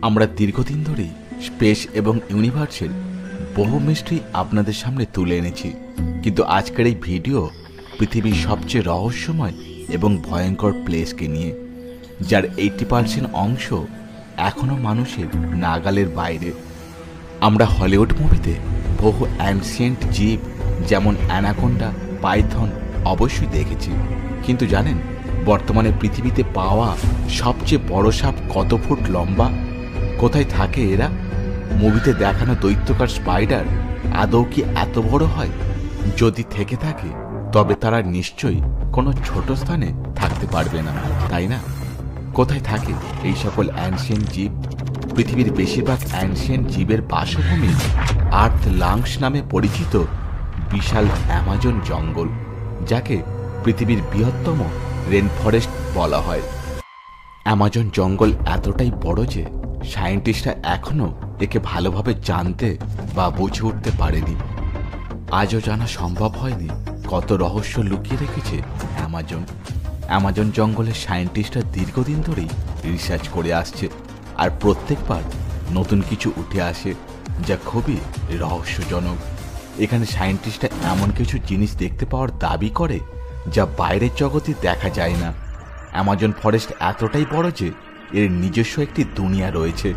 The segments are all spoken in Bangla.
আমরা দীর্ঘদিন ধরেই স্পেস এবং ইউনিভার্সের বহু মিস্ট্রি আপনাদের সামনে তুলে এনেছি, কিন্তু আজকের এই ভিডিও পৃথিবীর সবচেয়ে রহস্যময় এবং ভয়ঙ্কর প্লেসকে নিয়ে, যার 80% অংশ এখনো মানুষের নাগালের বাইরে। আমরা হলিউড মুভিতে বহু অ্যানসিয়েন্ট জীব যেমন অ্যানাকোন্ডা, পাইথন অবশ্যই দেখেছি, কিন্তু জানেন বর্তমানে পৃথিবীতে পাওয়া সবচেয়ে বড় সাপ কত ফুট লম্বা? কোথায় থাকে এরা? মুভিতে দেখানো দৈত্যকার স্পাইডার আদৌ কি এত বড় হয়? যদি থেকে থাকে তবে তারা নিশ্চয়ই কোনো ছোট স্থানে থাকতে পারবে না, তাই না? কোথায় থাকে এই সকল অ্যানসিয়েন্ট জীব? পৃথিবীর বেশিরভাগ অ্যানসিয়েন্ট জীবের বাসভূমি আর্থ লাংস নামে পরিচিত বিশাল অ্যামাজন জঙ্গল, যাকে পৃথিবীর বৃহত্তম রেন ফরেস্ট বলা হয়। অ্যামাজন জঙ্গল এতটাই বড় যে সায়েন্টিস্টরা এখনও একে ভালোভাবে জানতে বা বুঝে উঠতে পারেনি। আজও জানা সম্ভব হয়নি কত রহস্য লুকিয়ে রেখেছে অ্যামাজন জঙ্গলের সায়েন্টিস্টরা দীর্ঘদিন ধরেই রিসার্চ করে আসছে, আর প্রত্যেকবার নতুন কিছু উঠে আসে যা খুবই রহস্যজনক। এখানে সায়েন্টিস্টরা এমন কিছু জিনিস দেখতে পাওয়ার দাবি করে যা বাইরের জগতে দেখা যায় না। অ্যামাজন ফরেস্ট এতটাই বড় যে এর নিজস্ব একটি দুনিয়া রয়েছে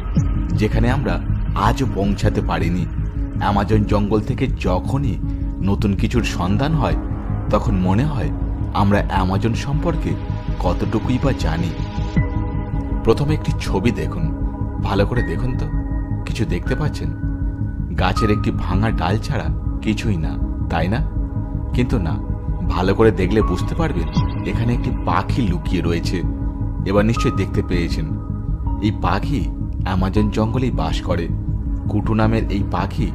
যেখানে আমরা আজও পৌঁছাতে পারিনি। অ্যামাজন জঙ্গল থেকে যখনই নতুন কিছুর সন্ধান হয় তখন মনে হয় আমরা অ্যামাজন সম্পর্কে কতটুকুই বা জানি। প্রথমে একটি ছবি দেখুন, ভালো করে দেখুন তো কিছু দেখতে পাচ্ছেন? গাছের একটি ভাঙা ডাল ছাড়া কিছুই না, তাই না? কিন্তু না, ভালো করে দেখলে বুঝতে পারবেন এখানে একটি পাখি লুকিয়ে রয়েছে। এবার নিশ্চয়ই দেখতে পেয়েছেন, এই পাখি অ্যামাজন জঙ্গলেই বাস করে। কুটু নামের এই পাখি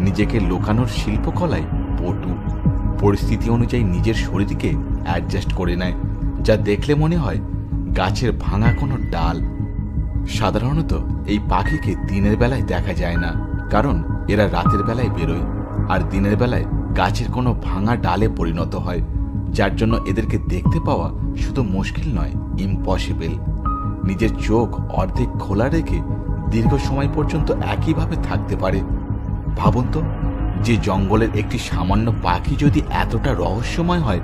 নিজেকে লুকানোর শিল্পকলায় পটু। পরিস্থিতি অনুযায়ী নিজের শরীরকে অ্যাডজাস্ট করে নেয়, যা দেখলে মনে হয় গাছের ভাঙা কোনো ডাল। সাধারণত এই পাখিকে দিনের বেলায় দেখা যায় না, কারণ এরা রাতের বেলায় বেরোয় আর দিনের বেলায় গাছের কোনো ভাঙা ডালে পরিণত হয়, যার জন্য এদেরকে দেখতে পাওয়া শুধু মুশকিল নয়, ইম্পসিবল। নিজের চোখ অর্ধেক খোলা রেখে দীর্ঘ সময় পর্যন্ত একইভাবে থাকতে পারে। ভাবুন তো, যে জঙ্গলের একটি সামান্য পাখি যদি এতটা রহস্যময় হয়,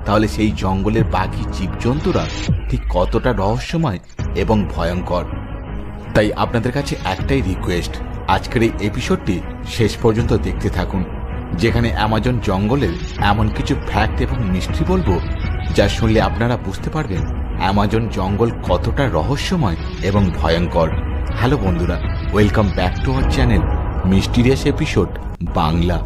তাহলে সেই জঙ্গলের বাকি জীবজন্তুরা ঠিক কতটা রহস্যময় এবং ভয়ঙ্কর। তাই আপনাদের কাছে একটাই রিকোয়েস্ট, আজকের এই এপিসোডটি শেষ পর্যন্ত দেখতে থাকুন, যেখানে অ্যামাজন জঙ্গলের এমন কিছু ফ্যাক্ট এবং মিস্ট্রি বলবো যা শুনলে আপনারা বুঝতে পারবেন অ্যামাজন জঙ্গল কতটা রহস্যময় এবং ভয়ঙ্কর। হ্যালো বন্ধুরা, welcome back to our channel mysterious episode Bangla.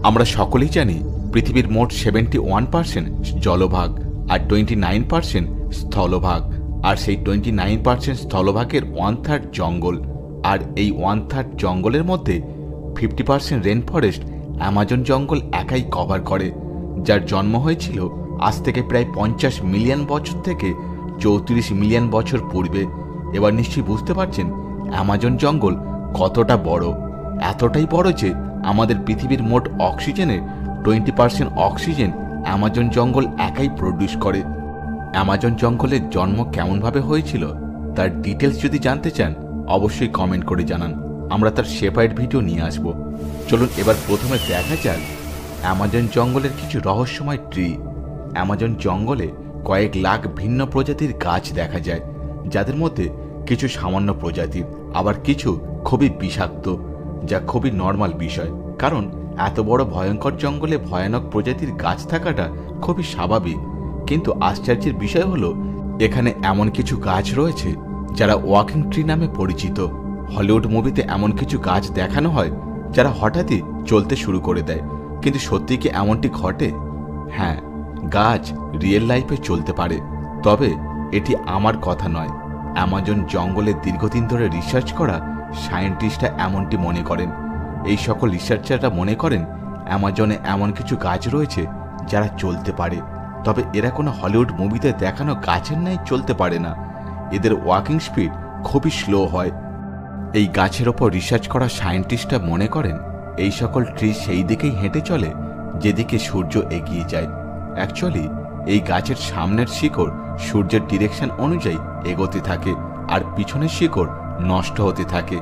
আমরা সকলেই জানি পৃথিবীর মোট 71% জলভাগ আর 29% স্থলভাগ, আর সেই 29% স্থলভাগের 1/3 জঙ্গল, আর এই 1/3 জঙ্গলের মধ্যে 50% রেন ফরেস্ট অ্যামাজন জঙ্গল একাই কভার করে, যার জন্ম হয়েছিল আজ থেকে প্রায় 50 মিলিয়ন বছর থেকে 34 মিলিয়ন বছর পূর্বে। এবার নিশ্চয়ই বুঝতে পারছেন অ্যামাজন জঙ্গল কতটা বড়। এতটাই বড় যে আমাদের পৃথিবীর মোট অক্সিজেনের 20% অক্সিজেন অ্যামাজন জঙ্গল একাই প্রডিউস করে। অ্যামাজন জঙ্গলের জন্ম কেমনভাবে হয়েছিল তার ডিটেলস যদি জানতে চান অবশ্যই কমেন্ট করে জানান, আমরা তার সেপারেট ভিডিও নিয়ে আসব। চলুন এবার প্রথমে দেখা যাক অ্যামাজন জঙ্গলের কিছু রহস্যময় ট্রি। অ্যামাজন জঙ্গলে কয়েক লাখ ভিন্ন প্রজাতির গাছ দেখা যায়, যাদের মধ্যে কিছু সামান্য প্রজাতির, আবার কিছু খুবই বিষাক্ত, যা খুবই নর্মাল বিষয়, কারণ এত বড় ভয়ঙ্কর জঙ্গলে ভয়ানক প্রজাতির গাছ থাকাটা খুবই স্বাভাবিক। কিন্তু আশ্চর্যের বিষয় হলো এখানে এমন কিছু গাছ রয়েছে যারা ওয়াকিং ট্রি নামে পরিচিত। হলিউড মুভিতে এমন কিছু গাছ দেখানো হয় যারা হঠাৎই চলতে শুরু করে দেয়, কিন্তু সত্যি কি এমনটি ঘটে? হ্যাঁ, গাছ রিয়েল লাইফে চলতে পারে, তবে এটি আমার কথা নয়। অ্যামাজন জঙ্গলে দীর্ঘদিন ধরে রিসার্চ করা সায়েন্টিস্টরা এমনটি মনে করেন। এই সকল রিসার্চাররা মনে করেন অ্যামাজনে এমন কিছু গাছ রয়েছে যারা চলতে পারে, তবে এরা কোনো হলিউড মুভিতে দেখানো গাছের ন্যায় চলতে পারে না। এদের ওয়াকিং স্পিড খুবই স্লো হয়। এই গাছের ওপর রিসার্চ করা সায়েন্টিস্টরা মনে করেন এই সকল ট্রি সেই দিকেই হেঁটে চলে যেদিকে সূর্য এগিয়ে যায়। অ্যাকচুয়ালি এই গাছের সামনের শিকড় সূর্যের ডিরেকশন অনুযায়ী এগোতে থাকে, আর পিছনের শিকড় নষ্ট হতে থাকে।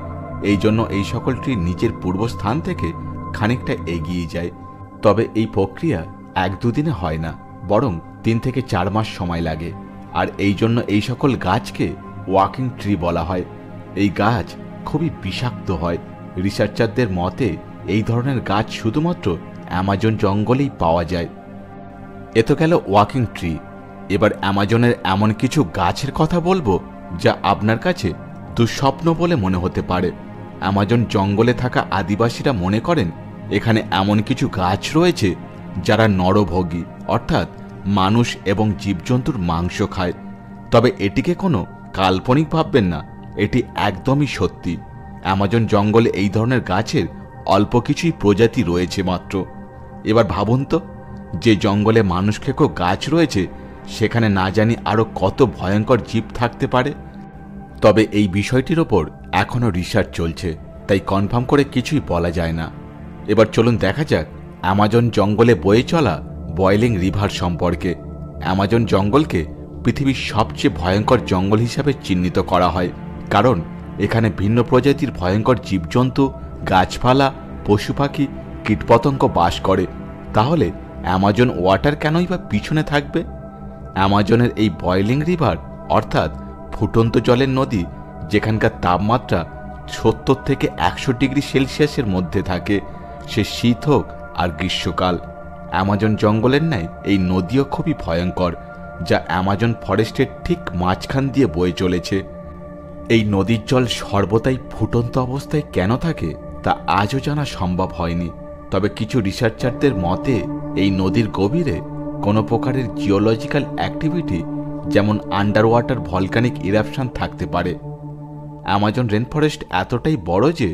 এই জন্য এই সকল ট্রি নিজের পূর্বস্থান থেকে খানিকটা এগিয়ে যায়। তবে এই প্রক্রিয়া 1-2 দিনে হয় না, বরং 3 থেকে 4 মাস সময় লাগে। আর এই জন্য এই সকল গাছকে ওয়াকিং ট্রি বলা হয়। এই গাছ খুবই বিষাক্ত হয়। রিসার্চারদের মতে এই ধরনের গাছ শুধুমাত্র অ্যামাজন জঙ্গলেই পাওয়া যায়। এ তো গেল ওয়াকিং ট্রি। এবার অ্যামাজনের এমন কিছু গাছের কথা বলবো যা আপনার কাছে দুঃস্বপ্ন বলে মনে হতে পারে। অ্যামাজন জঙ্গলে থাকা আদিবাসীরা মনে করেন এখানে এমন কিছু গাছ রয়েছে যারা নরভোগী, অর্থাৎ মানুষ এবং জীবজন্তুর মাংস খায়। তবে এটিকে কোনো কাল্পনিক ভাববেন না, এটি একদমই সত্যি। অ্যামাজন জঙ্গলে এই ধরনের গাছের অল্প কিছুই প্রজাতি রয়েছে মাত্র। এবার ভাবুন তো, যে জঙ্গলে মানুষ খেকো গাছ রয়েছে সেখানে না জানি আরও কত ভয়ঙ্কর জীব থাকতে পারে। তবে এই বিষয়টির ওপর এখনও রিসার্চ চলছে, তাই কনফার্ম করে কিছুই বলা যায় না। এবার চলুন দেখা যাক অ্যামাজন জঙ্গলে বয়ে চলা বয়েলিং রিভার সম্পর্কে। অ্যামাজন জঙ্গলকে পৃথিবীর সবচেয়ে ভয়ঙ্কর জঙ্গল হিসাবে চিহ্নিত করা হয়, কারণ এখানে ভিন্ন প্রজাতির ভয়ঙ্কর জীবজন্তু, গাছপালা, পশু পাখি, কীটপতঙ্গ বাস করে। তাহলে অ্যামাজন ওয়াটার কেনই বা পিছনে থাকবে? অ্যামাজনের এই বয়েলিং রিভার অর্থাৎ ফুটন্ত জলের নদী, যেখানকার তাপমাত্রা 70 থেকে 100 ডিগ্রি সেলসিয়াসের মধ্যে থাকে, সে শীত হোক আর গ্রীষ্মকাল। অ্যামাজন জঙ্গলের ন্যায় এই নদীও খুবই ভয়ঙ্কর, যা অ্যামাজন ফরেস্টের ঠিক মাঝখান দিয়ে বয়ে চলেছে। এই নদীর জল সর্বদাই ফুটন্ত অবস্থায় কেন থাকে তা আজও জানা সম্ভব হয়নি। তবে কিছু রিসার্চারদের মতে এই নদীর গভীরে কোনো প্রকারের জিওলজিক্যাল অ্যাক্টিভিটি, যেমন আন্ডার ওয়াটার ভলকানিক ইরাপশন থাকতে পারে। অ্যামাজন রেনফরেস্ট এতটাই বড় যে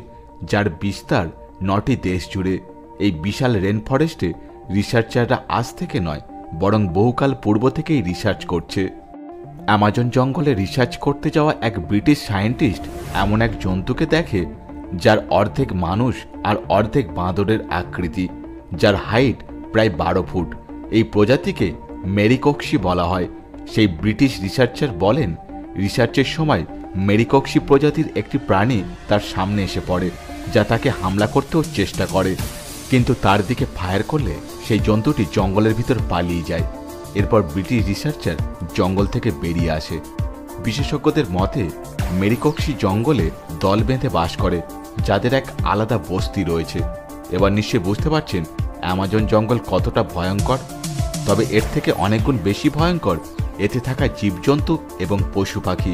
যার বিস্তার 9টি দেশ জুড়ে। এই বিশাল রেনফরেস্টে রিসার্চাররা আজ থেকে নয়, বরং বহুকাল পূর্ব থেকেই রিসার্চ করছে। অ্যামাজন জঙ্গলে রিসার্চ করতে যাওয়া এক ব্রিটিশ সায়েন্টিস্ট এমন এক জন্তুকে দেখে যার অর্ধেক মানুষ আর অর্ধেক বাঁদরের আকৃতি, যার হাইট প্রায় 12 ফুট। এই প্রজাতিকে মেরিকক্সি বলা হয়। সেই ব্রিটিশ রিসার্চার বলেন, রিসার্চের সময় মেরিকক্সি প্রজাতির একটি প্রাণী তার সামনে এসে পড়ে, যা তাকে হামলা করতেও চেষ্টা করে, কিন্তু তার দিকে ফায়ার করলে সেই জন্তুটি জঙ্গলের ভিতর পালিয়ে যায়। এরপর ব্রিটিশ রিসার্চার জঙ্গল থেকে বেরিয়ে আসে। বিশেষজ্ঞদের মতে মেরিকক্সি জঙ্গলে দল বেঁধে বাস করে, যাদের এক আলাদা বস্তি রয়েছে। এবার নিশ্চয়ই বুঝতে পারছেন অ্যামাজন জঙ্গল কতটা ভয়ঙ্কর। তবে এর থেকে অনেকগুণ বেশি ভয়ঙ্কর এতে থাকা জীবজন্তু এবং পশু পাখি,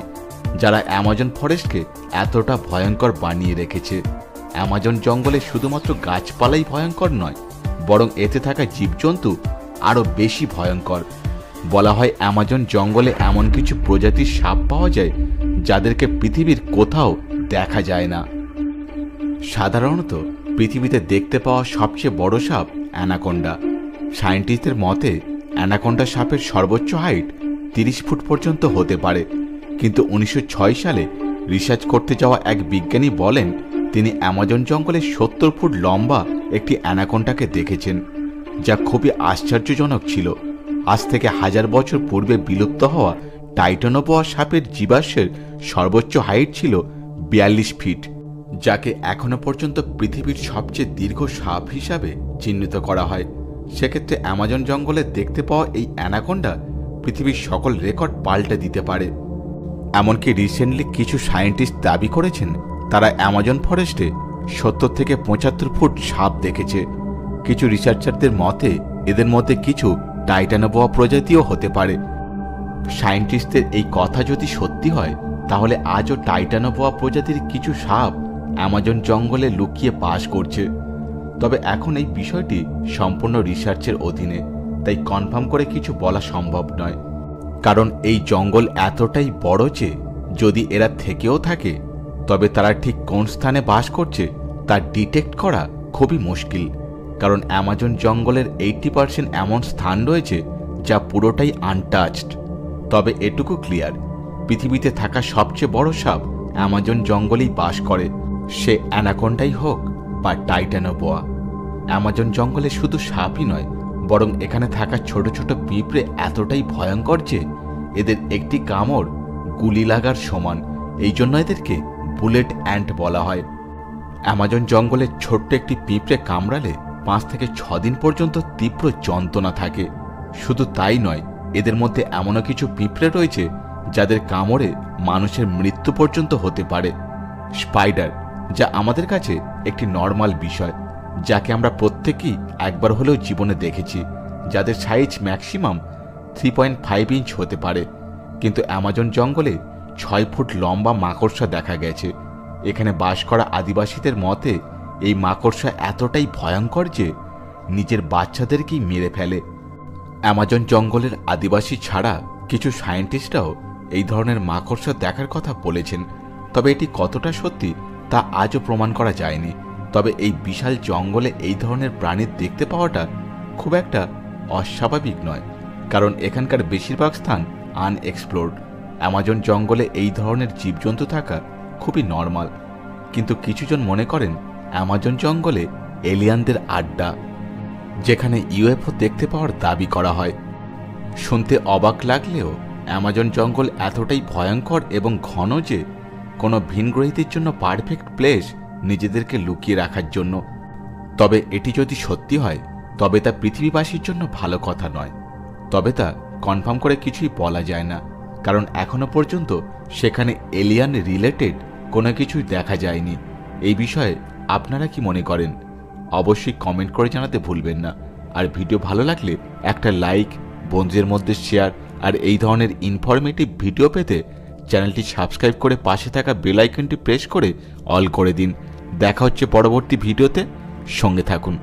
যারা অ্যামাজন ফরেস্টকে এতটা ভয়ঙ্কর বানিয়ে রেখেছে। অ্যামাজন জঙ্গলে শুধুমাত্র গাছপালাই ভয়ঙ্কর নয়, বরং এতে থাকা জীবজন্তু আরও বেশি ভয়ঙ্কর। বলা হয় অ্যামাজন জঙ্গলে এমন কিছু প্রজাতির সাপ পাওয়া যায় যাদেরকে পৃথিবীর কোথাও দেখা যায় না। সাধারণত পৃথিবীতে দেখতে পাওয়া সবচেয়ে বড় সাপ অ্যানাকোন্ডা। সায়েন্টিস্টদের মতে অ্যানাকোন্ডা সাপের সর্বোচ্চ হাইট 30 ফুট পর্যন্ত হতে পারে, কিন্তু 1906 সালে রিসার্চ করতে যাওয়া এক বিজ্ঞানী বলেন তিনি অ্যামাজন জঙ্গলে 70 ফুট লম্বা একটি অ্যানাকোন্ডাকে দেখেছেন, যা খুবই আশ্চর্যজনক ছিল। আজ থেকে 1000 বছর পূর্বে বিলুপ্ত হওয়া টাইটানোবোয়া সাপের জীবাশ্মের সর্বোচ্চ হাইট ছিল 42 ফিট, যাকে এখনো পর্যন্ত পৃথিবীর সবচেয়ে দীর্ঘ সাপ হিসাবে চিহ্নিত করা হয়। সেক্ষেত্রে অ্যামাজন জঙ্গলে দেখতে পাওয়া এই অ্যানাকোন্ডা পৃথিবীর সকল রেকর্ড পাল্টে দিতে পারে। এমনকি রিসেন্টলি কিছু সায়েন্টিস্ট দাবি করেছেন তারা অ্যামাজন ফরেস্টে 70 থেকে 75 ফুট সাপ দেখেছে। কিছু রিসার্চারদের মতে এদের মধ্যে কিছু টাইটানোবোয়া প্রজাতিও হতে পারে। সায়েন্টিস্টদের এই কথা যদি সত্যি হয়, তাহলে আজও টাইটানোবোয়া প্রজাতির কিছু সাপ অ্যামাজন জঙ্গলে লুকিয়ে বাস করছে। তবে এখন এই বিষয়টি সম্পূর্ণ রিসার্চের অধীনে, তাই কনফার্ম করে কিছু বলা সম্ভব নয়। কারণ এই জঙ্গল এতটাই বড় যে যদি এরা থেকেও থাকে, তবে তারা ঠিক কোন স্থানে বাস করছে তা ডিটেক্ট করা খুবই মুশকিল। কারণ অ্যামাজন জঙ্গলের 80% এমন স্থান রয়েছে যা পুরোটাই আনটাচড। তবে এটুকু ক্লিয়ার, পৃথিবীতে থাকা সবচেয়ে বড় সাপ অ্যামাজন জঙ্গলেই বাস করে, সে অ্যানাকোন্ডাই হোক বা টাইটানোবোয়া। অ্যামাজন জঙ্গলে শুধু সাপই নয়, বরং এখানে থাকা ছোট ছোট পিঁপড়ে এতটাই ভয়ঙ্কর যে এদের একটি কামড় গুলি লাগার সমান। এই জন্য এদেরকে বুলেট অ্যান্ট বলা হয়। অ্যামাজন জঙ্গলের ছোট্ট একটি পিঁপড়ে কামড়ালে 5 থেকে 6 দিন পর্যন্ত তীব্র যন্ত্রণা থাকে। শুধু তাই নয়, এদের মধ্যে এমনও কিছু পিঁপড়ে রয়েছে যাদের কামড়ে মানুষের মৃত্যু পর্যন্ত হতে পারে। স্পাইডার, যা আমাদের কাছে একটি নর্মাল বিষয়, যাকে আমরা প্রত্যেকেই একবার হলেও জীবনে দেখেছি, যাদের সাইজ ম্যাক্সিমাম 3.5 ইঞ্চ হতে পারে। কিন্তু অ্যামাজন জঙ্গলে 6 ফুট লম্বা মাকড়সা দেখা গেছে। এখানে বাস করা আদিবাসীদের মতে এই মাকড়সা এতটাই ভয়ঙ্কর যে নিজের বাচ্চাদেরকেই মেরে ফেলে। অ্যামাজন জঙ্গলের আদিবাসী ছাড়া কিছু সায়েন্টিস্টরাও এই ধরনের মাকড়সা দেখার কথা বলেছেন, তবে এটি কতটা সত্যি তা আজও প্রমাণ করা যায়নি। তবে এই বিশাল জঙ্গলে এই ধরনের প্রাণী দেখতে পাওয়াটা খুব একটা অস্বাভাবিক নয়, কারণ এখানকার বেশিরভাগ স্থান আনএক্সপ্লোরড। অ্যামাজন জঙ্গলে এই ধরনের জীবজন্তু থাকা খুবই নর্মাল। কিন্তু কিছুজন মনে করেন অ্যামাজন জঙ্গলে এলিয়ানদের আড্ডা, যেখানে ইউএফও দেখতে পাওয়ার দাবি করা হয়। শুনতে অবাক লাগলেও অ্যামাজন জঙ্গল এতটাই ভয়ঙ্কর এবং ঘন যে কোনো ভিনগ্রহীদের জন্য পারফেক্ট প্লেস নিজেদেরকে লুকিয়ে রাখার জন্য। তবে এটি যদি সত্যি হয় তবে তা পৃথিবীবাসীর জন্য ভালো কথা নয়। তবে তা কনফার্ম করে কিছুই বলা যায় না, কারণ এখনো পর্যন্ত সেখানে এলিয়ান রিলেটেড কোনো কিছুই দেখা যায়নি। এই বিষয়ে আপনারা কি মনে করেন অবশ্যই কমেন্ট করে জানাতে ভুলবেন না। আর ভিডিও ভালো লাগলে একটা লাইক, বন্ধুদের মধ্যে শেয়ার, আর এই ধরনের ইনফরমেটিভ ভিডিও পেতে চ্যানেলটি সাবস্ক্রাইব করে পাশে থাকা বেল আইকনটি প্রেস করে অল করে দিন। দেখা হচ্ছে পরবর্তী ভিডিওতে, সঙ্গে থাকুন।